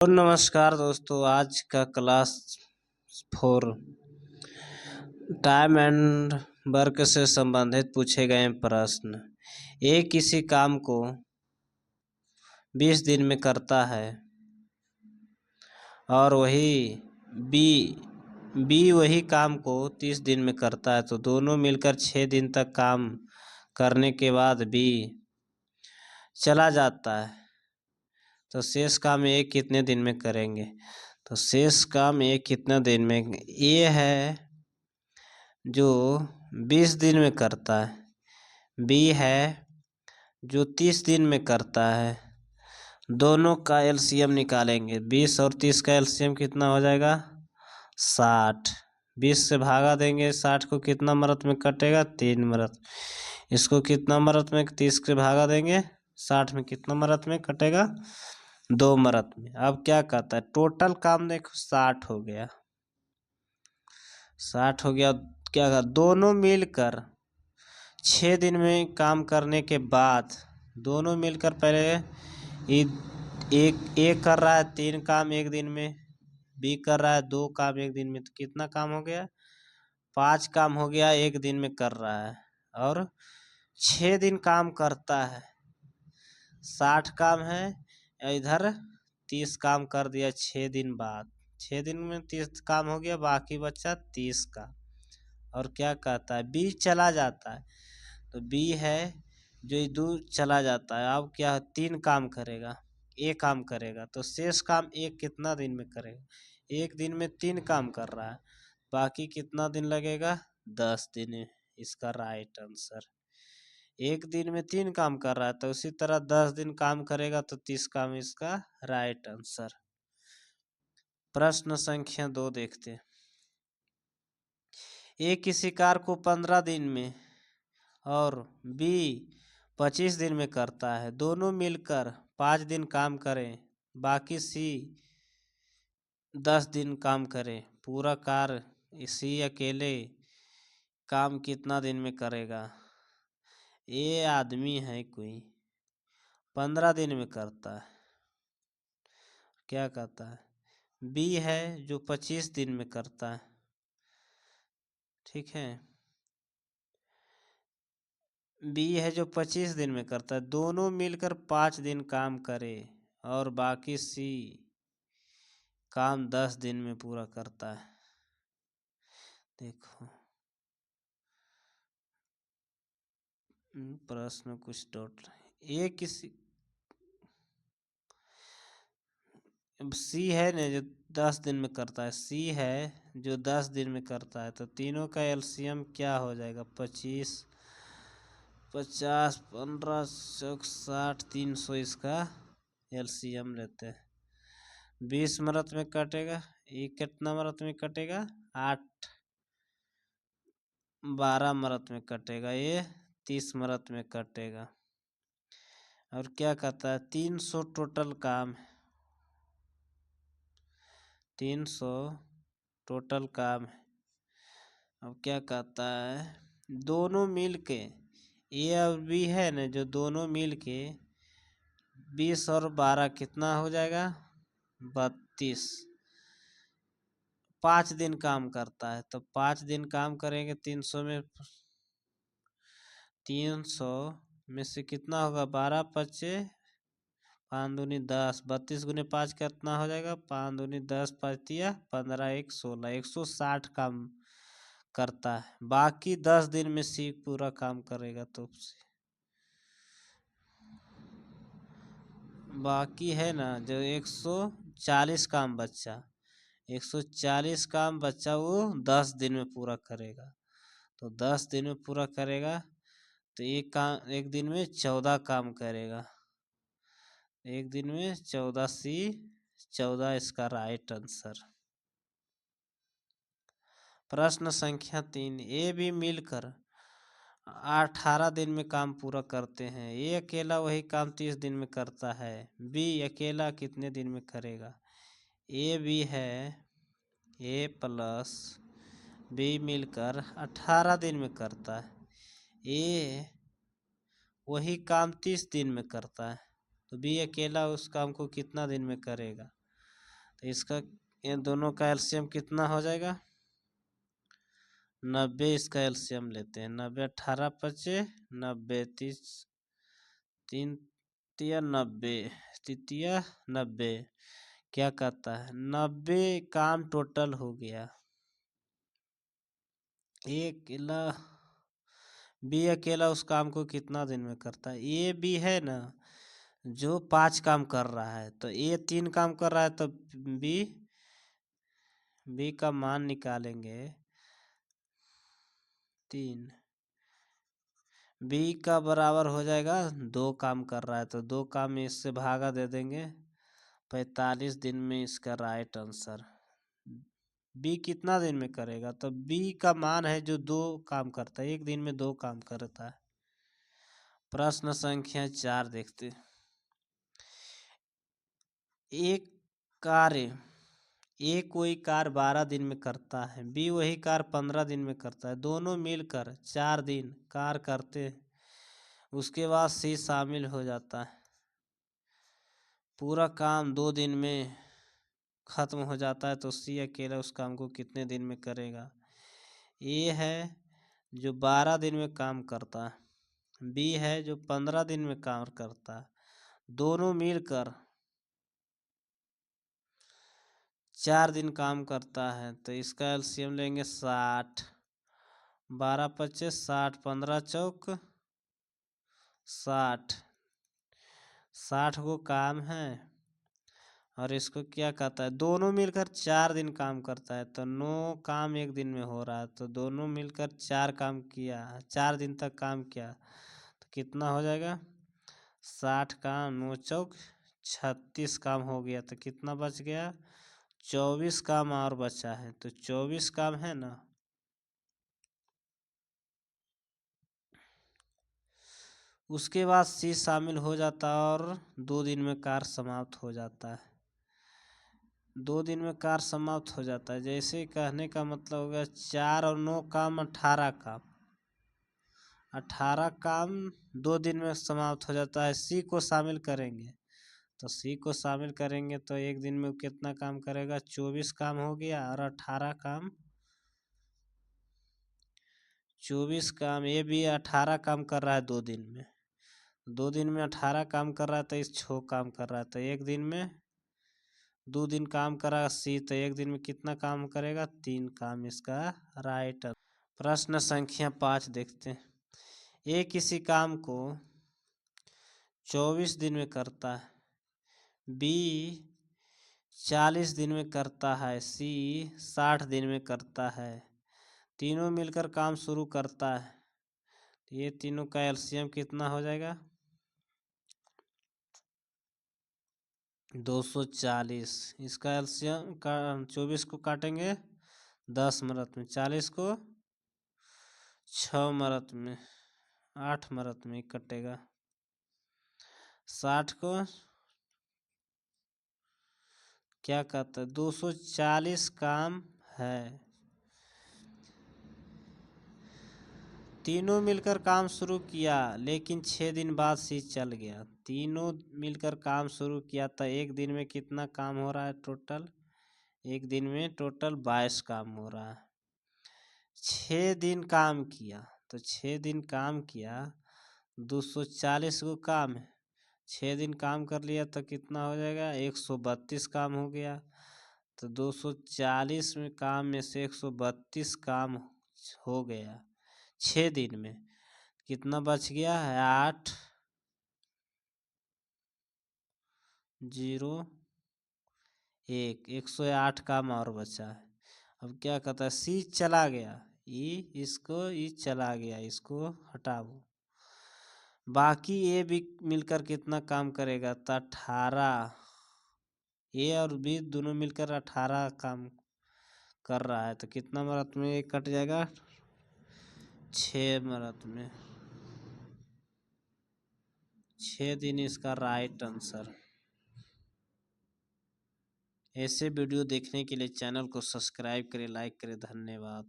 तो नमस्कार दोस्तों, आज का क्लास 4 टाइम एंड वर्क से संबंधित पूछे गए प्रश्न। ए किसी काम को 20 दिन में करता है और वही बी वही काम को 30 दिन में करता है, तो दोनों मिलकर 6 दिन तक काम करने के बाद बी चला जाता है, तो शेष काम ए कितने दिन में करेंगे। तो शेष काम ए कितना दिन में, ए है जो 20 दिन में करता है, बी है जो 30 दिन में करता है। दोनों का एलसीएम निकालेंगे। 20 और 30 का एलसीएम कितना हो जाएगा? 60। 20 से भागा देंगे, 60 को कितना मरत में कटेगा? 3 मरत। इसको कितना मरत में 30 से भागा देंगे? 60 में कितना मरत में कटेगा? 2 मरत में। अब क्या कहता है, टोटल काम देखो 60 हो गया। 60 हो गया, क्या कहा, दोनों मिलकर 6 दिन में काम करने के बाद, दोनों मिलकर पहले एक कर रहा है 3 काम एक दिन में, बी कर रहा है 2 काम एक दिन में, तो कितना काम हो गया? 5 काम हो गया एक दिन में कर रहा है, और 6 दिन काम करता है। 60 काम है, इधर 30 काम कर दिया 6 दिन बाद। 6 दिन में 30 काम हो गया, बाकी बचा 30 का। और क्या कहता है, बी चला जाता है, तो बी है जो दूर चला जाता है। अब क्या, 3 काम करेगा, एक काम करेगा, तो शेष काम एक कितना दिन में करेगा? एक दिन में 3 काम कर रहा है, बाकी कितना दिन लगेगा? 10 दिन। इसका राइट आंसर। एक दिन में 3 काम कर रहा है, तो उसी तरह 10 दिन काम करेगा, तो 30 काम इसका राइट आंसर। प्रश्न संख्या 2 देखते हैं। ए किसी कार को 15 दिन में और बी 25 दिन में करता है। दोनों मिलकर 5 दिन काम करें, बाकी सी 10 दिन काम करें। पूरा कार सी अकेले काम कितना दिन में करेगा? ये आदमी है कोई, 15 दिन में करता है। क्या कहता है, बी है जो 25 दिन में करता है। ठीक है, बी है जो 25 दिन में करता है, दोनों मिलकर 5 दिन काम करे और बाकी सी काम 10 दिन में पूरा करता है। देखो प्रश्न कुछ डॉट, ये किसी सी है ना जो 10 दिन में करता है, सी है जो 10 दिन में करता है, तो तीनों का एलसीएम क्या हो जाएगा? 25, 50, 15, 60, 300, इसका एलसीएम लेते हैं। 20 मरत में कटेगा, ये कितना मरत में कटेगा? 8, 12 मरत में कटेगा, ये 30 मरत में कटेगा। और क्या कहता है, 300 टोटल काम है, 300 टोटल काम है। अब क्या कहता है, दोनों मिल के, ए और बी है ना, जो दोनों मिल के 20 और 12 कितना हो जाएगा? 32। 5 दिन काम करता है, तो 5 दिन काम करेंगे। 300 में से कितना होगा? 12 पच्चे 5 दूनी 10, 32 गुने 5 कितना हो जाएगा? 5 दूनी 10, 5 या 15, 1 16, 160 काम करता है। बाकी 10 दिन में सी पूरा काम करेगा, तो बाकी है ना जो 140 काम बच्चा, 140 काम बच्चा वो 10 दिन में पूरा करेगा। तो 10 दिन में पूरा करेगा, तो एक दिन में 14 काम करेगा। एक दिन में 14, सी 14 इसका राइट आंसर। प्रश्न संख्या 3, ए भी मिलकर 18 दिन में काम पूरा करते हैं। ए अकेला वही काम 30 दिन में करता है, बी अकेला कितने दिन में करेगा? ए बी है, ए प्लस बी मिलकर 18 दिन में करता है। ए वही काम 30 दिन में करता है, तो बी अकेला उस काम को कितना दिन में करेगा? तो इसका ये दोनों का एलसीएम कितना हो जाएगा 90। इसका एलसीएम लेते हैं 90 18 पचे 90 30 3 तिया 90 तितिया 90 क्या कहता है 90 काम टोटल हो गया। एक अकेला बी अकेला उस काम को कितना दिन में करता है। ए बी है ना जो 5 काम कर रहा है तो ए 3 काम कर रहा है तो बी का मान निकालेंगे 3। बी का बराबर हो जाएगा 2 काम कर रहा है तो 2 काम में इससे भागा दे देंगे 45 दिन में इसका राइट आंसर। बी कितना दिन में करेगा तो बी का मान है जो 2 काम करता है, एक दिन में 2 काम करता है। प्रश्न संख्या 4 देखते हैं। एक कार्य ए कोई कार्य 12 दिन में करता है, बी वही कार्य 15 दिन में करता है, दोनों मिलकर 4 दिन कार्य करते हैं, उसके बाद सी शामिल हो जाता है। पूरा काम 2 दिन में खत्म हो जाता है तो सी अकेला उस काम को कितने दिन में करेगा। ए है जो 12 दिन में काम करता है, बी है जो 15 दिन में काम करता है, दोनों मिलकर 4 दिन काम करता है तो इसका एलसीएम लेंगे 60। 12 पच्चीस 60 15 चौक 60 60 को काम है और इसको क्या कहता है दोनों मिलकर 4 दिन काम करता है तो 9 काम एक दिन में हो रहा है तो दोनों मिलकर 4 काम किया 4 दिन तक काम किया तो कितना हो जाएगा 60 काम 9 चौक 36 काम हो गया तो कितना बच गया 24 काम और बचा है तो 24 काम है ना। उसके बाद सी शामिल हो जाता है और 2 दिन में कार्य समाप्त हो जाता है। 2 दिन में कार्य समाप्त हो जाता है जैसे कहने का मतलब हो गया 4 और 9 काम 18 काम 18 काम 2 दिन में समाप्त हो जाता है। सी को शामिल करेंगे तो सी को शामिल करेंगे तो एक दिन में कितना काम करेगा 24 काम हो गया और 18 काम 24 काम ये भी 18 काम कर रहा है 2 दिन में 2 दिन में 18 काम कर रहा है तो इस 6 काम कर रहा है तो एक दिन में 2 दिन काम करा सी तो एक दिन में कितना काम करेगा 3 काम इसका राइट। प्रश्न संख्या 5 देखते हैं। ए किसी काम को 24 दिन में करता है, बी 40 दिन में करता है, सी 60 दिन में करता है, तीनों मिलकर काम शुरू करता है। ये तीनों का एलसीएम कितना हो जाएगा 240। इसका एलसीएम का 24 को काटेंगे 10 मिनट में, 40 को 6 मिनट में, 8 मिनट में कटेगा, 60 को क्या कहता है 240 काम है। तीनों मिलकर काम शुरू किया लेकिन 6 दिन बाद सी चल गया। तीनों मिलकर काम शुरू किया तो एक दिन में कितना काम हो रहा है टोटल, एक दिन में टोटल 22 काम हो रहा है। 6 दिन काम किया तो 6 दिन काम किया 240 को काम है, 6 दिन काम कर लिया तो कितना हो जाएगा 132 काम हो गया। तो 240 में काम में से 132 काम हो गया 6 दिन में, कितना बच गया है 8 0 1 108 काम और बचा है। अब क्या कहता है सी चला गया ई चला गया इसको हटाओ, बाकी ए भी मिलकर कितना काम करेगा तो 18, ए और बी दोनों मिलकर 18 काम कर रहा है तो कितना मिनट में ये कट जाएगा 6 मिनट में, 6 दिन इसका राइट आंसर। ऐसे वीडियो देखने के लिए चैनल को सब्सक्राइब करें, लाइक करें। धन्यवाद।